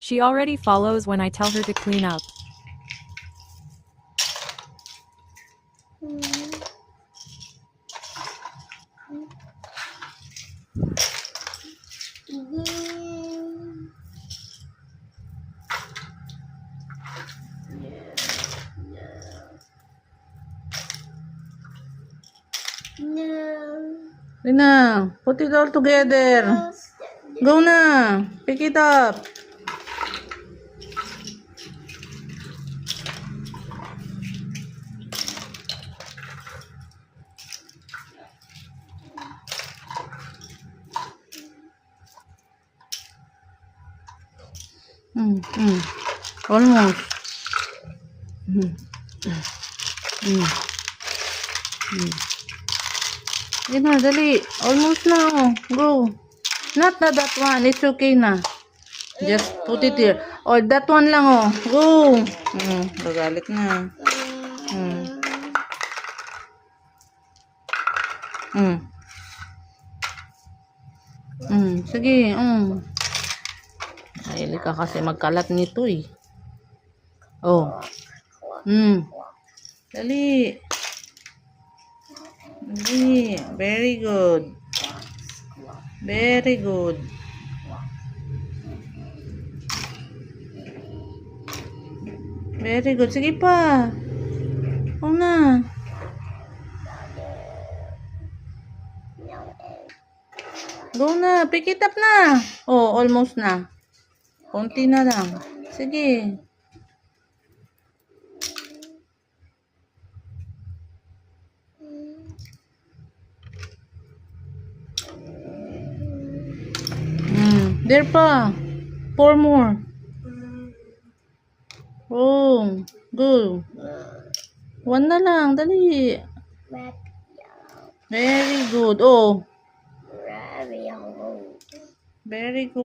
She already follows when I tell her to clean up. Rina, put it all together. Go na. Pick it up. Almost. Yan na, dali. Almost na. Oh. Go. Not na that one. It's okay na. Just put it here. Or that one lang, oh. Go. Nagalit na. Sige. Mahilig ka kasi magkalat nito eh. Oh. Dali. Dali. Very good. Very good. Very good. Sige pa. Oo na. Go na. Pick it up na. Oh, almost na. Konti na lang. Sige. There pa. 4 more. Oh, go. 1 na lang. Dali. Very good. Oh. Very good.